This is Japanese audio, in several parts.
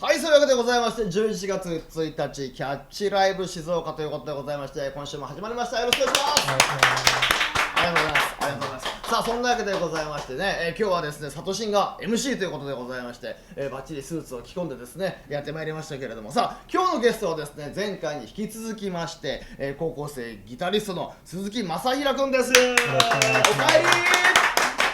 はい、そういうわけでございまして、11月1日、キャッチライブ静岡ということでございまして、今週も始まりました。よろしくお願いします。ありがとうございます。ありがとうございます。さあ、そんなわけでございましてね、今日はですね、サトシンが MC ということでございまして、バッチリスーツを着込んでですね、やってまいりましたけれども、さあ、今日のゲストはですね、前回に引き続きまして、高校生ギタリストの鈴木正平くんです。おかえり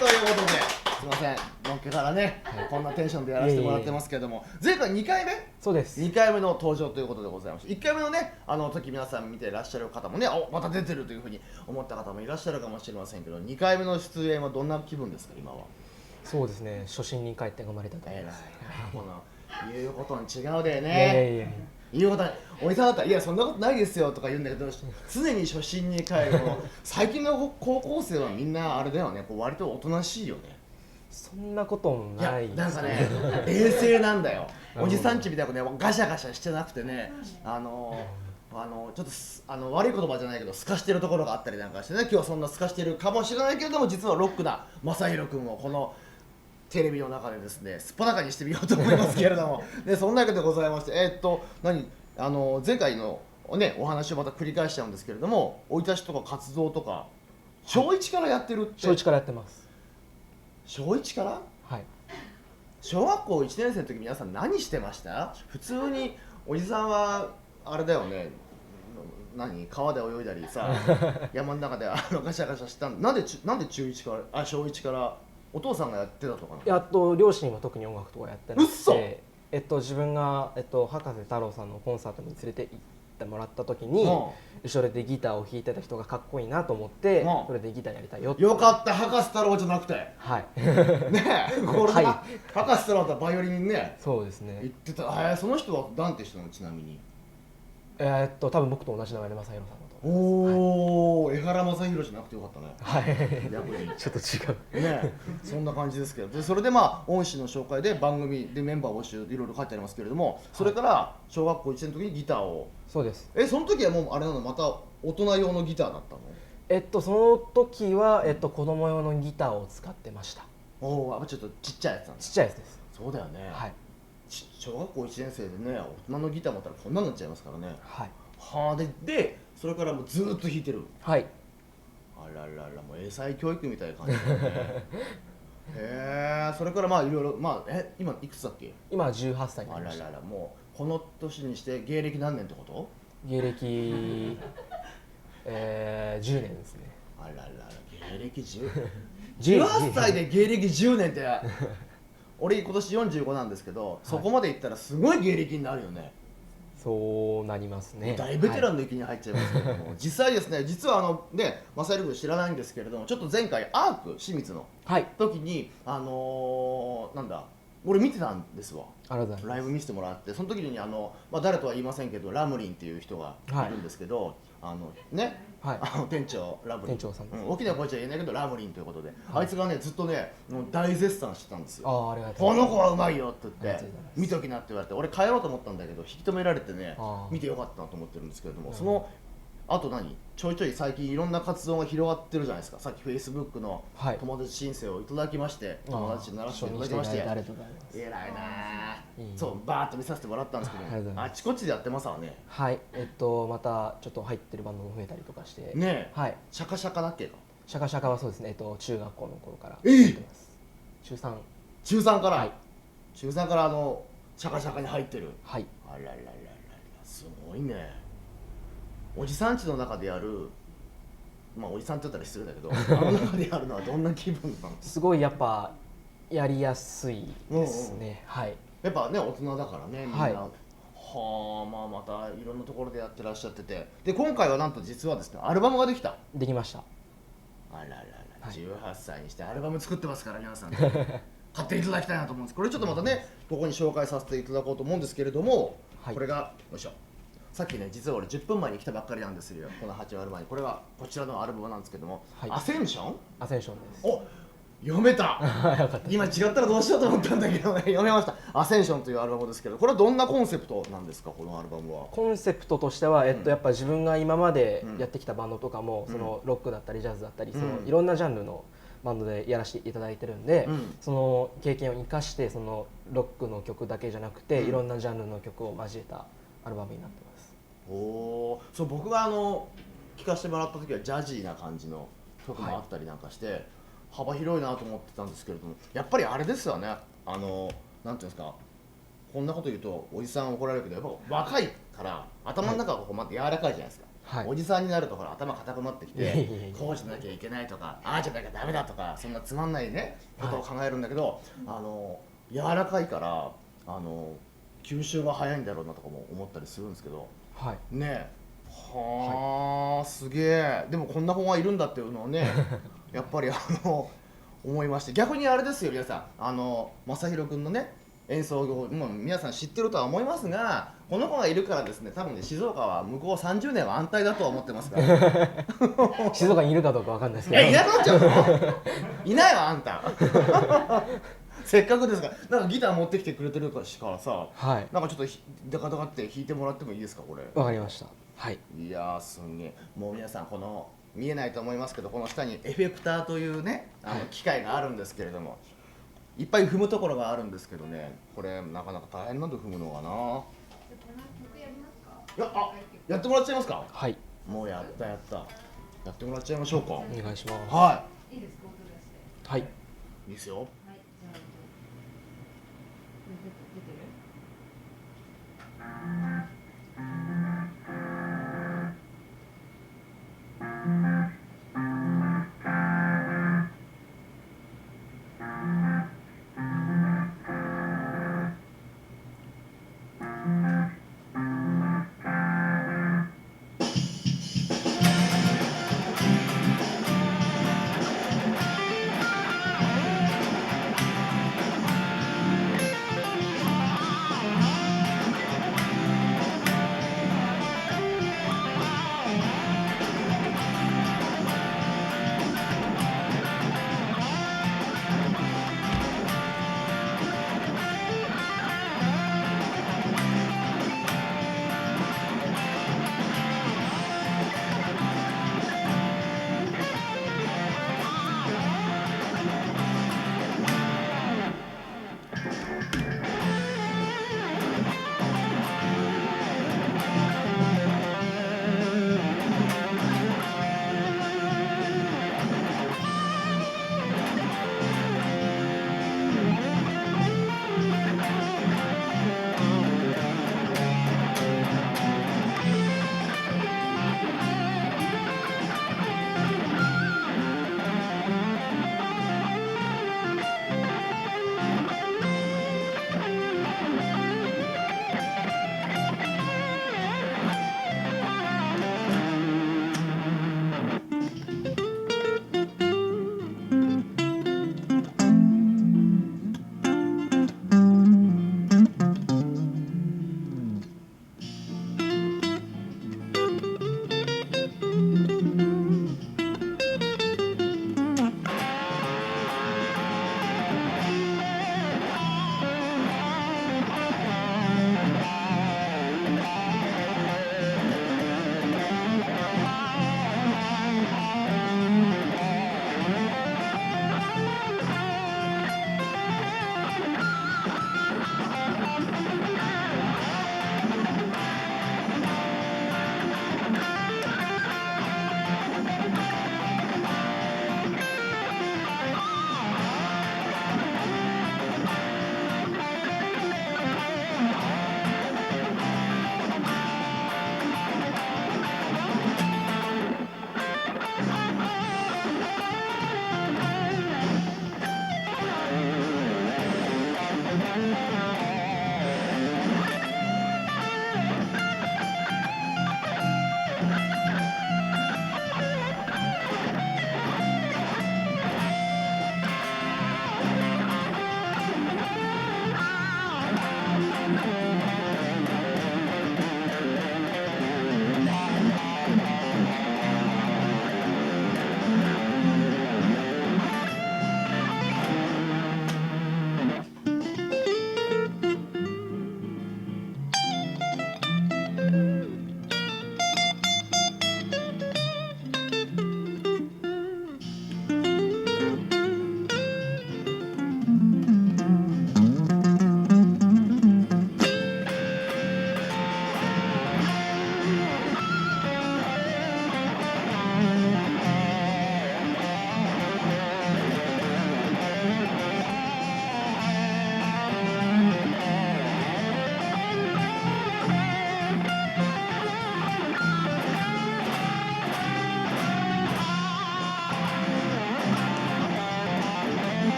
ということで。すみません、のっけからね、こんなテンションでやらせてもらってますけども、前回2回目そうです2回目の登場ということでございまして、1回目のね、時皆さん見ていらっしゃる方もね、おまた出てるというふうに思った方もいらっしゃるかもしれませんけど、2回目の出演はどんな気分ですか、今は。そうですね、初心に帰って頑張れたと思います。この言うことに違うでね。言うことはおじさんだったら「いやそんなことないですよ」とか言うんだけど、常に初心に帰る最近の高校生はみんなあれだよね、こう割とおとなしいよね。そんなことないなんかね、冷静なんだよ。おじさんちみたいなね、ガシャガシャしてなくてね、ちょっと悪い言葉じゃないけど、すかしてるところがあったりなんかしてね、今日はそんなすかしてるかもしれないけれども、実はロックな正宏君をこのテレビの中でですね、すっぱだかにしてみようと思いますけれども、でそんなわけでございまして、前回のね、お話をまた繰り返しちゃうんですけれども、生い立ちとか活動とか、小1からやってるって。小1からやってます。小1から？はい。小学校1年生の時皆さん何してました？普通におじさんはあれだよね、川で泳いだりさ山の中でガシャガシャしたん。なんで中1から小1からお父さんがやってたとかな。両親は特に音楽とかやってなくて、自分が、博士太郎さんのコンサートに連れて行ってもらった時に、後ろでギターを弾いてた人がかっこいいなと思って、それでギターやりたいよって。よかった、博士太郎じゃなくて。はいねえ、これ、はい、博士太郎だったらバイオリンね。そうですね。言ってた。その人は何て人なの、ちなみに。多分僕と同じ名前で正宏さんだと。おお、江原正宏じゃなくてよかったね。はい。逆にちょっと違う。ね、そんな感じですけど、でそれでまあ恩師の紹介で番組でメンバー募集いろいろ書いてありますけれども、それから小学校1年の時にギターを。そうです。その時はもうあれなの、また大人用のギターだったの？その時は子供用のギターを使ってました。おお、ちょっとちっちゃいやつなんだ。ちっちゃいやつです。そうだよね。はい。小学校1年生でね、大人のギター持ったらこんなになっちゃいますからね。はい。でそれからもうずーっと弾いてる。はい。あららら、もう英才教育みたいな感じだね。へえ、それからまあいろいろ、今いくつだっけ？今18歳になりました。あららら、もうこの年にして芸歴何年ってこと？芸歴10年ですね。あららら、芸歴18歳で芸歴10年って俺今年45なんですけど、そこまでいったらすごい芸歴になるよね。そうなりますね。大ベテランの域に入っちゃいますけども、実際ですね、実は正宏君知らないんですけれども、ちょっと前回アーク清水の時に、なんだ、俺見てたんですわ。ライブ見せてもらって、その時に誰とは言いませんけど、ラムリンっていう人がいるんですけど、店長ラムリン、店長さんです。大きな声じゃ言えないけどラムリンということで、あいつがねずっとねもう大絶賛してたんですよ。この子はうまいよって言って見ときなって言われて、俺帰ろうと思ったんだけど引き止められてね、見てよかったなと思ってるんですけれども、そのあとちょいちょい最近いろんな活動が広がってるじゃないですか。さっきフェイスブックの友達申請をいただきまして、友達にならせていただきまして、偉いなそうバーッと見させてもらったんですけど、あちこちでやってますわね。はい。またちょっと入ってるバンドも増えたりとかしてね。はい。シャカシャカだっけ？シャカシャカはそうですね。中学校の頃からやってます。中3から、はい、中3からシャカシャカに入ってる。はい。あららららら、すごいね。おじさんちの中でやる、おじさんって言ったら失礼だけど、中でやるのはどんな気分なの？すごいやっぱやりやすいですね。はい。やっぱね大人だからねみんな。はい、またいろんなところでやってらっしゃってて、で今回はなんと実はですねアルバムができた。できました。あららら、18歳にしてアルバム作ってますから皆さん、買っていただきたいなと思うんです。これちょっとまたねここに紹介させていただこうと思うんですけれども、これがよいしょ。さっきね実は俺10分前に来たばっかりなんですよ、この8割前に。これはこちらのアルバムなんですけども、アセンション？アセンションです。お、読めた今違ったらどうしようと思ったんだけどね、読めました。アセンションというアルバムですけど、これはどんなコンセプトなんですか、このアルバムは。コンセプトとしては、やっぱ自分が今までやってきたバンドとかも、そのロックだったりジャズだったり、そのいろんなジャンルのバンドでやらせていただいてるんで、うん、その経験を生かしてそのロックの曲だけじゃなくて、いろんなジャンルの曲を交えたアルバムになってます。おお、そう僕が聴かせてもらった時はジャジーな感じの曲もあったりなんかして、幅広いなと思ってたんですけれども、やっぱりあれですよね、なんていうんですか、こんなこと言うとおじさん怒られるけど、やっぱ若いから頭の中がこうまって柔らかいじゃないですか、はい、おじさんになるとほら頭固くなってきてこうじゃなきゃいけないとか、ああじゃなきゃダメだとか、そんなつまんないねことを考えるんだけど、柔らかいから吸収が早いんだろうなとかも思ったりするんですけど、はい、ねえ、はあ、すげえ。でもこんな子がいるんだっていうのをねやっぱり思いまして、逆にあれですよ皆さん、正弘君のね演奏をもう皆さん知ってるとは思いますが、この子がいるからですね、多分ね静岡は向こう30年は安泰だとは思ってますから静岡にいるかどうかわかんないですけど、いなくなっちゃうのいないわあんたせっかくですから、なんかギター持ってきてくれてるからさ、はい、なんかちょっとダカダカって弾いてもらってもいいですか、これ。わかりました。はい。いやーすんげえ。もう皆さんこの見えないと思いますけど、この下にエフェクターというね機械があるんですけれども、いっぱい踏むところがあるんですけどね、これなかなか大変なんで踏むのかな。いや、やってもらっちゃいますか。はい。もうやったやってもらっちゃいましょうか。お願いします。はい。いいですか、音出して。はい。いいですよ。はい。じゃあ出てる？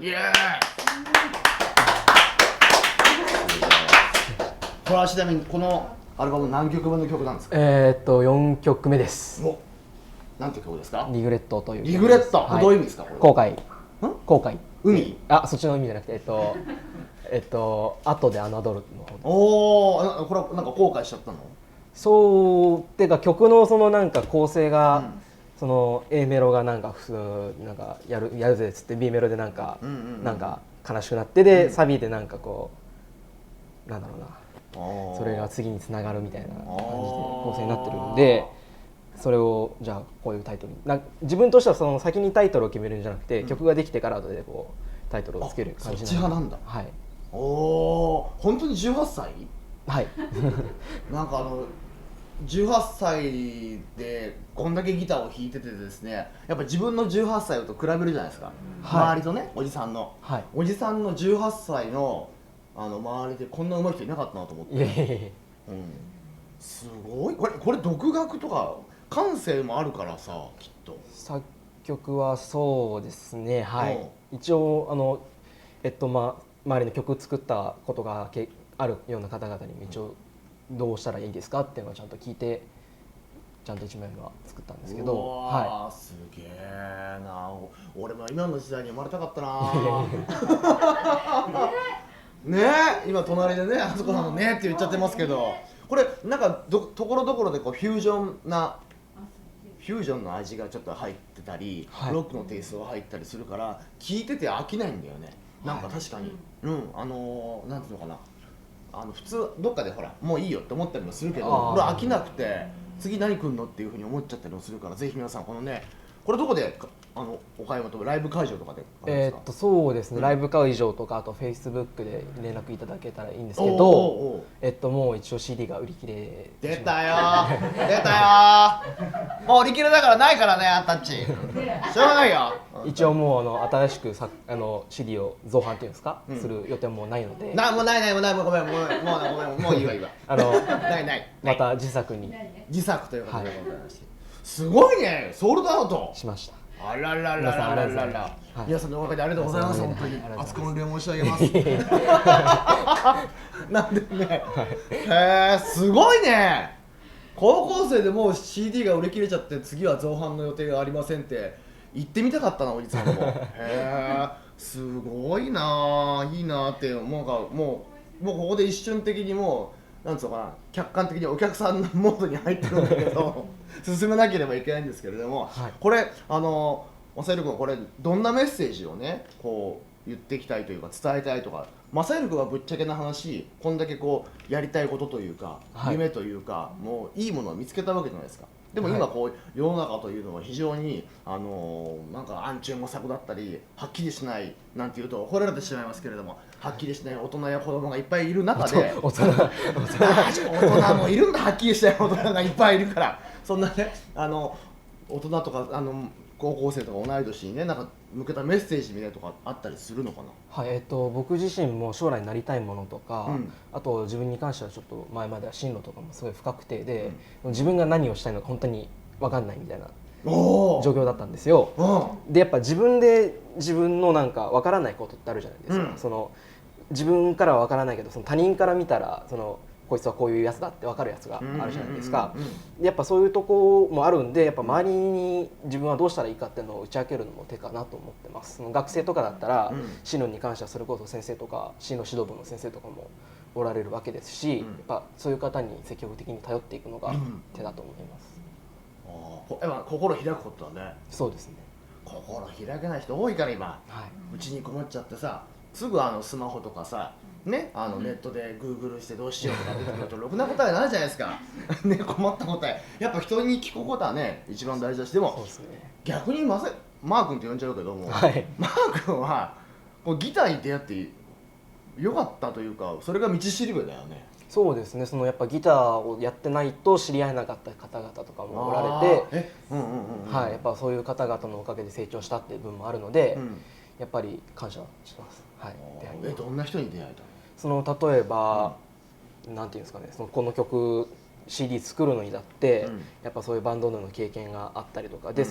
イエーイ。これはちなみにこのアルバム何曲分の曲なんですか。4曲目です。お、なんて曲ですか。リグレットという。リグレット、はい、どういう意味ですか。後悔。後悔。海。あ、そっちの意味じゃなくて後で侮るの方。おお、これはなんか後悔しちゃったの。そうっていうか曲のそのなんか構成が、その A メロがなんか普通なんかやるぜっつって B メロでなんか悲しくなってで、サビでなんかこうなんだろうな、それが次につながるみたいな感じで構成になってるんで、それをじゃあこういうタイトルに自分としてはその先にタイトルを決めるんじゃなくて、曲ができてから後でこうタイトルをつける感じそっち派なんだ。はい。おお、本当に18歳。はいなんか18歳でこんだけギターを弾いててですね、やっぱ自分の18歳と比べるじゃないですか、はい、周りとね、おじさんの、はい、おじさんの18歳の周りでこんな上手い人いなかったなと思って、すごい。これ独学とか感性もあるからさ、きっと作曲はそうですね、はい、一応周りの曲作ったことがあるような方々にも一応どうしたらいいですかっていうのをちゃんと聞いてちゃんと1枚目は作ったんですけど、はい、すげえな。俺も今の時代に生まれたかったなねえ、今隣でね、あそこさんのねって言っちゃってますけど、これなんかところどころでこうフュージョンの味がちょっと入ってたり、はい、ロックのテイストが入ったりするから聞いてて飽きないんだよね。なんか確かに、なんていうのかな、普通どっかでほらもういいよって思ったりもするけど、これ飽きなくて次何来んのっていうふうに思っちゃったりもするから、ぜひ皆さんこのね、これどこでお買い物とかライブ会場とかでそうですね、ライブ会場とかあとフェイスブックで連絡いただけたらいいんですけど、もう一応 CD が売り切れ。出たよ出たよ、もう売り切れだからないからね、アンタッチしょうがないよ。一応もう新しくCD を造反っていうんですか、する予定もないので、もうないもうごめん、もういいわないまた自作ということでございまして、すごいね、ソールドアウトしました。あららららららら、皆さんのおかげでありがとうございます。本当に厚く御礼申し上げます。なんでね、へえ、すごいね。高校生でもう CD が売り切れちゃって次は造反の予定がありませんって言ってみたかったな、おじさんも。へえ、すごいな、いいなって、もうここで一瞬的にもうなんつうのかな、客観的にお客さんのモードに入ってるんだけど進めなければいけないんですけれども、はい、これマサイル君、これどんなメッセージをねこう言っていきたいというか伝えたいとか、マサイル君はぶっちゃけな話、こんだけこうやりたいことというか、はい、夢というか、もういいものを見つけたわけじゃないですか。でも今こう、世の中というのは非常になんか暗中模索だったり、はっきりしない、なんていうと怒られてしまいますけれども、はっきりしない大人や子供がいっぱいいる中で、大人もいるんだ、はっきりしない大人がいっぱいいるから、そんなね大人とか高校生とか同い年にね、なんか向けたメッセージみたいなとかあったりするのかな。はい、僕自身も将来になりたいものとか、あと自分に関してはちょっと前までは進路とかもすごい不確定で、自分が何をしたいのか本当に分かんないみたいな状況だったんですよ。でやっぱ自分のなんか分からないことってあるじゃないですか。その自分からは分からないけど、その他人から見たらこいつはこういうやつだって分かるやつがあるじゃないですか。やっぱそういうとこもあるんで、やっぱ周りに自分はどうしたらいいかっていうのを打ち明けるのも手かなと思ってます。その学生とかだったら、進路に関してはそれこそ先生とか進路指導部の先生とかもおられるわけですし、やっぱそういう方に積極的に頼っていくのが手だと思います。心開くことだね。そうですね。心開けない人多いから今、うちにこもっちゃってさ、すぐスマホとかさね、ネットでグーグルしてどうしようとか出てくるとろくな答えないじゃないですかね、困った答えやっぱ人に聞くことはね一番大事だし、でも逆にマー君って呼んじゃうけども、マー君はこうギターに出会ってよかったというか、それが道しるべだよね。そうですね、やっぱギターをやってないと知り合えなかった方々とかもおられて、やっぱそういう方々のおかげで成長したっていう部分もあるので、やっぱり感謝してます。どんな人に出会えたの？例えば、なんていうんですかね、この曲 CD 作るのにだって、やっぱそういうバンドの経験があったりとかで、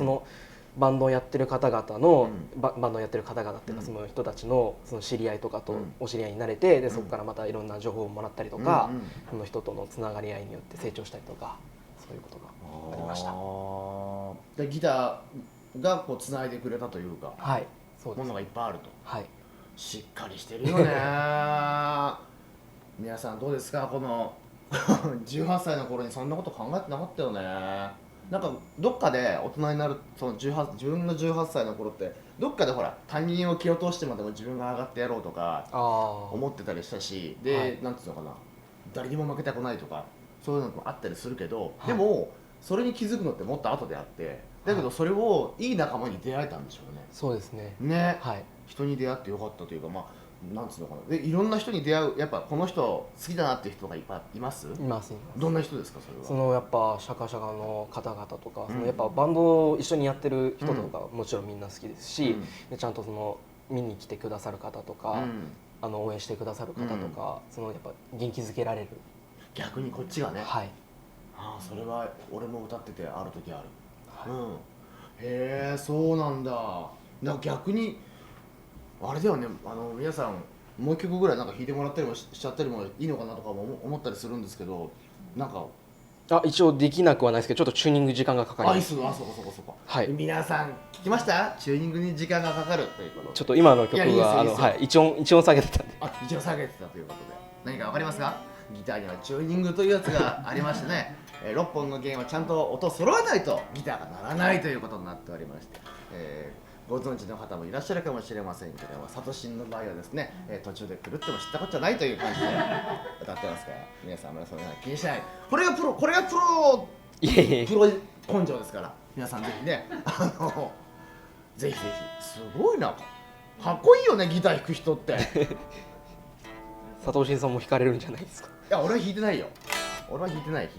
バンドをやってる方々の、うバンドをやってる方々っていうか、うんその人たちのその知り合いとかとうんお知り合いになれて、でうんそこからまたいろんな情報をもらったりとか、うんうんその人とのつながり合いによって成長したりとか、そういうことがありました。でギターがこうつないでくれたというかはい、そうです。ものがいっぱいあると。はい。しっかりしてるよね皆さんどうですか、この18歳の頃にそんなこと考えてなかったよね。なんかどっかで大人になる、その自分の18歳の頃ってどっかでほら他人を蹴落としてまでも自分が上がってやろうとか思ってたりしたし、で、はい、なんていうのかな、誰にも負けたくないとかそういうのもあったりするけど、はい、でもそれに気づくのってもっと後であって、だけどそれをいい仲間に出会えたんでしょうね。そうですね。ね、はい。人に出会ってよかったというか、まあなんつうのかな、でいろんな人に出会う、やっぱこの人好きだなっていう人がいっぱいいます。います。どんな人ですか、それは。そのやっぱシャカシャカの方々とか、うんそのやっぱバンドを一緒にやってる人とかもちろんみんな好きですし、でちゃんとその見に来てくださる方とか、応援してくださる方とか、そのやっぱ元気づけられる。逆にこっちがね、はい。ああそれは俺も歌っててある時ある。はい、へえ、そうなんだ。なんか逆にあれだよね、皆さんもう一曲ぐらいなんか弾いてもらったりもしちゃったりもいいのかなとかも思ったりするんですけど、なんか一応できなくはないですけど、ちょっとチューニング時間がかかります。そうかそうかそうか。はい。皆さん聞きました？チューニングに時間がかかるということで。ちょっと今の曲いやいいですはいいですはい、一音下げてたんで。一応下げてたということで、何かわかりますか？ギターにはチューニングというやつがありましてね、6本の弦はちゃんと音を揃えないとギターが鳴らないということになっておりまして、ご存知の方もいらっしゃるかもしれませんけども、サトシンの場合はですね、途中で狂っても知ったことじゃないという感じで歌ってますから、皆さんもそのような気にしない。これがプロいえいえ。プロ根性ですから、皆さんぜひね、ぜひぜひ。すごいな、かっこいいよね、ギター弾く人って。佐藤慎さんも弾かれるんじゃないですか。いや、俺は弾いてないよ。俺は弾いてない。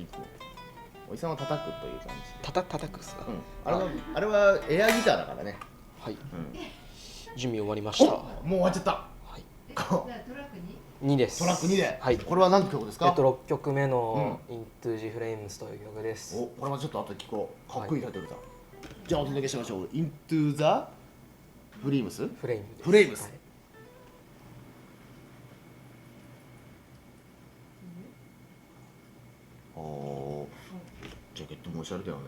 おじさんは叩くという感じ。叩くっすか。あれはエアギターだからね。はい。準備終わりました。もう終わっちゃった。はい。じゃあトラック2です。トラック2で。はい。これは何の曲ですか6曲目の Into the Flames という曲です。これはちょっと後で聞こう。かっこいいタイトルだ。じゃあお届けしましょう。Into the Flames。フレイムです。フレイムス。ジャケットもおしゃれだよね。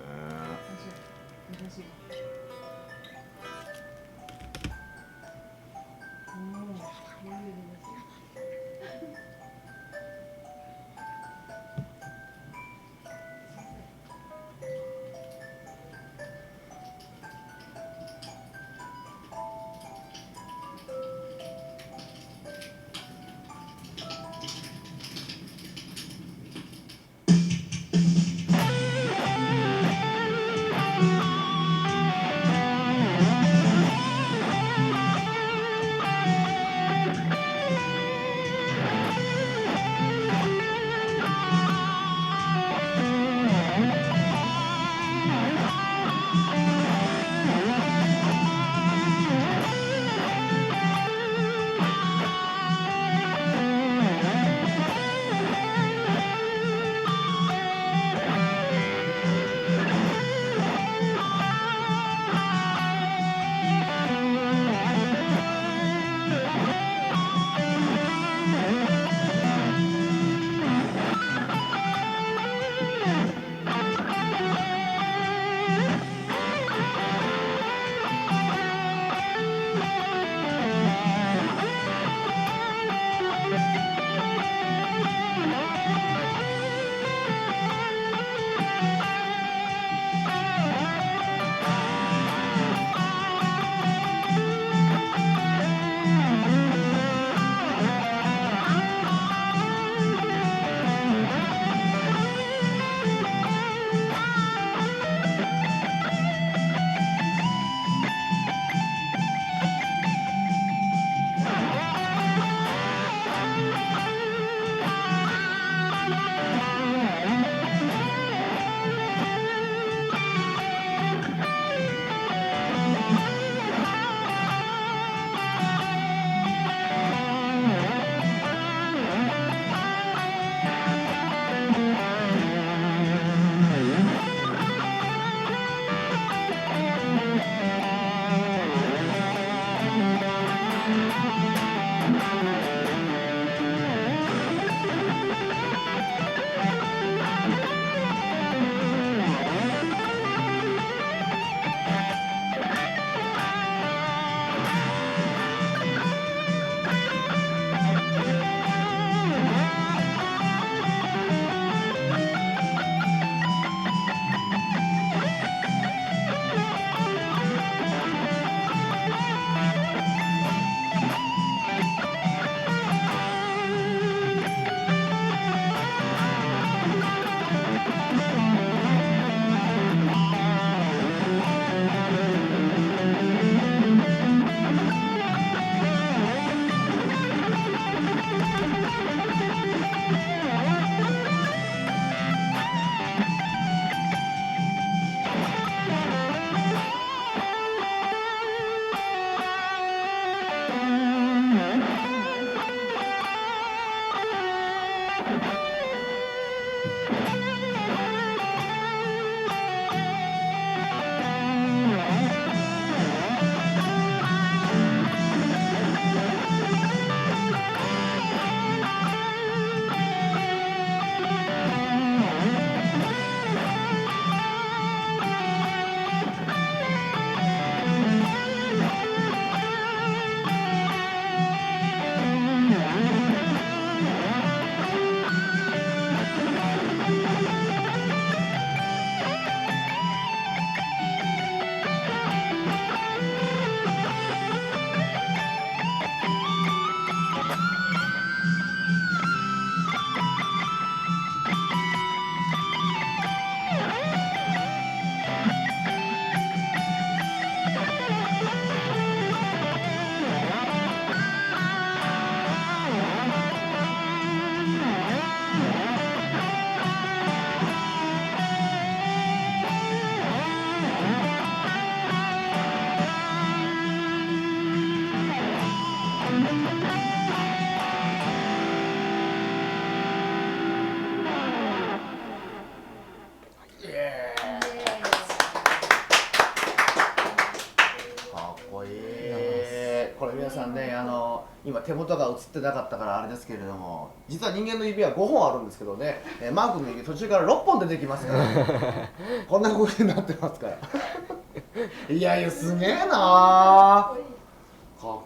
これ皆さんね、今手元が映ってなかったからあれですけれども、実は人間の指は5本あるんですけどね、マー君の指途中から6本出てきますからこんな動きになってますからいやいやすげえなー、かっ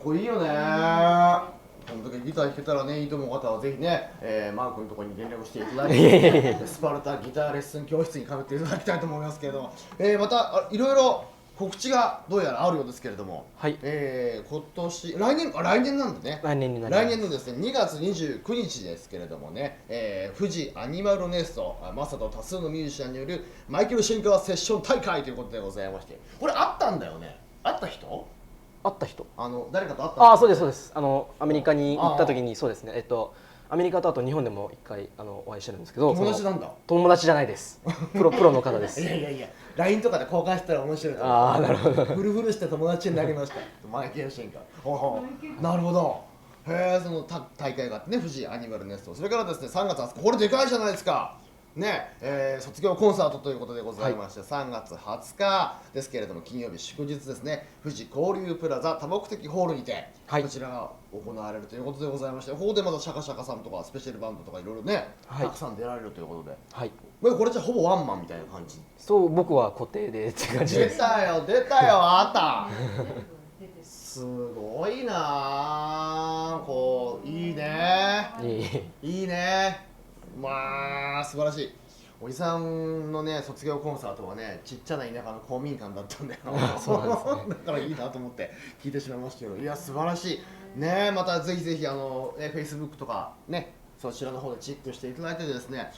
こいいよねー。この時ギター弾けたらね、いいと思う方はぜひね、マー君のところに連絡していただいてスパルタギターレッスン教室に通っていただきたいと思いますけれども、またいろいろ告知がどうやらあるようですけれども、はい、今年来年なんでね、来年になります。来年のですね2月29日ですけれどもね、富士アニマルネストマサと多数のミュージシャンによるマイケル・シェンカーセッション大会ということでございまして、これあったんだよね。あった人？会った人？誰かと会った？ああ、そうですそうです。アメリカに行った時に、そうですね。アメリカとあと日本でも一回お会いしてるんですけど、友達なんだ。友達じゃないです。プロの方です。いやいやいや、LINE とかで交換したら面白いと思う。ああ、なるほど。フルフルして友達になりました。マイケル・シェンカー。なるほど。へえ、その大会があってね、富士アニマルネスト。それからですね、3月20日、これでかいじゃないですか。ね、卒業コンサートということでございまして、3月20日ですけれども、金曜日祝日ですね、富士交流プラザ多目的ホールにて、こちらが行われるということでございまして、ここでまたシャカシャカさんとかスペシャルバンドとかいろいろね、たくさん出られるということで、これじゃほぼワンマンみたいな感じ。そう、僕は固定でって感じです。出たよあったすごいな、こういいねいいね、まあ素晴らしい。おじさんのね卒業コンサートはね、ちっちゃな田舎の公民館だったんだよそうなんですねだからいいなと思って聞いてしまいましたけど、いや素晴らしいね。またぜひぜひFacebook とかね、そちらの方でチェックしていただいてですね、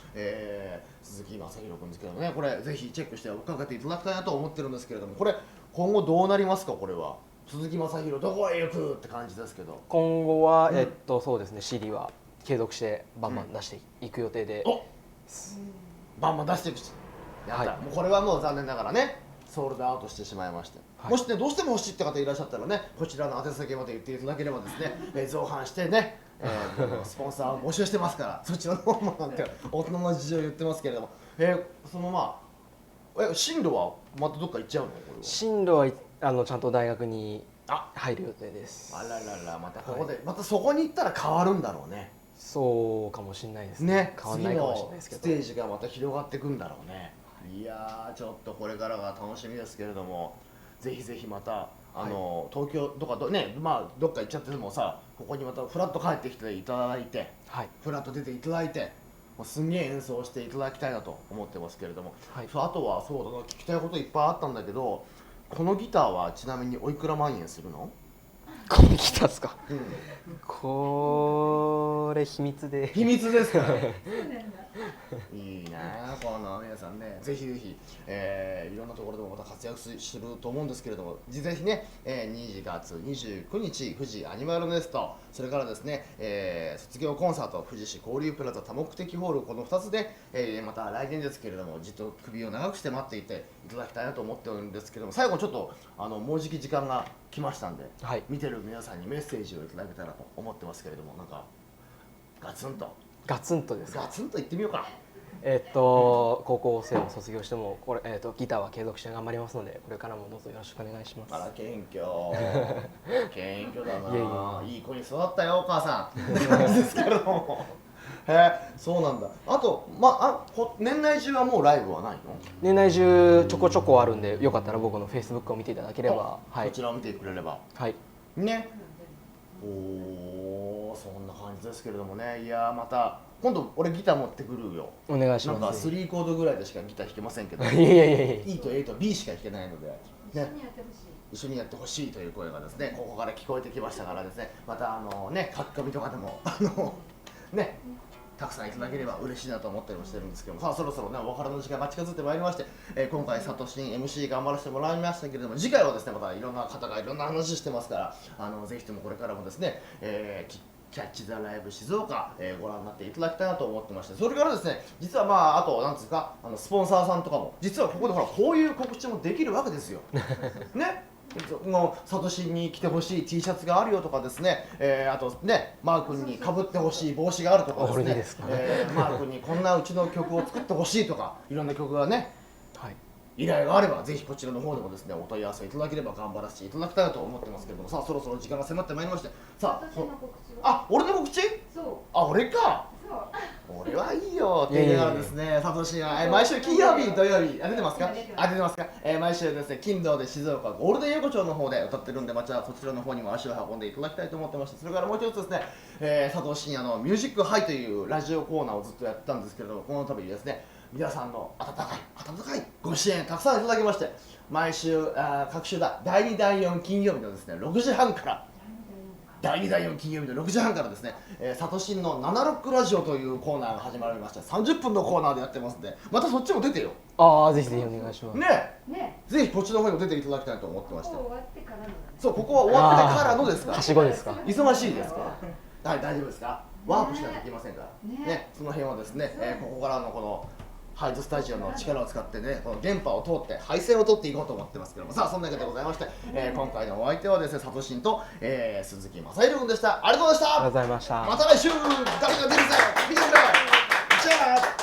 鈴木正宏君ですけどもね、これぜひチェックして追っかけていただきたいなと思ってるんですけれども、これ今後どうなりますか？これは鈴木正宏どこへ行くって感じですけど、今後は、そうですね、CD は継続してバンバン出していく予定で、バンバン出していくし、やった、もうこれはもう残念ながらねソールドアウトしてしまいまして、もしねどうしても欲しいって方いらっしゃったらね、こちらの宛先まで言っていただければですね、造反してね、スポンサーを募集してますから、そちらの方もなんて大人の事情を言ってますけれども、その進路はまたどっか行っちゃうの？これは進路はちゃんと大学に入る予定です。あららら、またここで、またそこに行ったら変わるんだろうね。そうかもしれないですね。変わらないかもしれないですけど、次のステージがまた広がっていくんだろうね。いやー、ちょっとこれからが楽しみですけれども、ぜひぜひまた東京とかね、どっか行っちゃってもさ、ここにまたフラッと帰ってきていただいて、フラッと出ていただいて、もうすんげえ演奏していただきたいなと思ってますけれども、あとはそうだな、聞きたいこといっぱいあったんだけど、このギターはちなみにおいくら万円するの？このギターですか？これ秘密で。秘密ですか？いいなあ、この皆さんね、ぜひぜひ、いろんなところでもまた活躍すると思うんですけれども、ぜひね、2月29日富士アニマルネスト、それからですね、卒業コンサート富士市交流プラザ多目的ホール、この2つで、また来年ですけれども、じっと首を長くして待っていていただきたいなと思っておるんですけども、最後ちょっともうじき時間が来ましたんで、見てる皆さんにメッセージをいただけたらと思ってますけれども、なんかガツンとですか？ガツンと言ってみようか。高校生を卒業してもこれ、ギターは継続して頑張りますので、これからもどうぞよろしくお願いします。あら、謙虚だな。いい子に育ったよお母さんって感じですけれどもそうなんだ。あと年内中はもうライブはないの？年内中ちょこちょこあるんで、よかったら僕の Facebook を見ていただければ、こちらを見てくれればね。そんな感じですけれどもね。いやー、また今度俺ギター持ってくるよ。お願いします。なんか3コードぐらいでしかギター弾けませんけど、いや E と A と B しか弾けないので、一緒にやってほしいという声がですね、ここから聞こえてきましたからですね、また書き込みとかでもたくさんいただければ嬉しいなと思ったりもしてるんですけども、さあそろそろねお別れの時間が近づいてまいりまして、今回サトシン MC 頑張らせてもらいましたけれども、次回はですねまたいろんな方がいろんな話してますから、ぜひともこれからもですね、キャッチ・ザ・ライブ静岡、ご覧になっていただきたいなと思ってまして、それからですね、実はあと何ですか、スポンサーさんとかも実はここでこういう告知もできるわけですよね。サトシに着てほしい T シャツがあるよとかですね、あとねマー君にかぶってほしい帽子があるとかですね、マー君にこんなうちの曲を作ってほしいとか、いろんな曲がね依頼があればぜひこちらの方でもですねお問い合わせいただければ頑張らせていただきたいと思ってますけども、さあそろそろ時間が迫ってまいりまして、さあ私の告知は俺の告知、そ俺か、う俺はいいよって言いながらですね、サトシが毎週金曜日、土曜日、出てますか？出てますか？毎週ですね、金土で静岡ゴールデン横丁の方で歌ってるんで、またそちらの方にも足を運んでいただきたいと思ってまして、それからもう一つですね、佐藤真也のミュージックハイというラジオコーナーをずっとやってたんですけれども、この度ですね、皆さんの温かいご支援たくさんいただきまして、毎週各週第2第4金曜日のですね6時半から第2第4金曜日の6時半からですね、サトシンのナナロックラジオというコーナーが始まりまして、30分のコーナーでやってますんで、またそっちも出てよ。ああ、ぜひぜひお願いします。ね、ぜひこっちの方にも出ていただきたいと思ってまして。終わってからのね。そう、ここは終わってからのですから。はしごですか。忙しいですから。大丈夫ですか？ワープしなきゃいけませんから。ね、その辺はですね、ここからのこのハイズスタジオの力を使ってね、この電波を通って配線を取っていこうと思ってますけども、さあそんなわけでございまして、今回のお相手はですね、サトシンと、鈴木雅弘君でした。ありがとうございました。ありがとうございました。また来週誰が出るぜ見てくれ。じゃあ。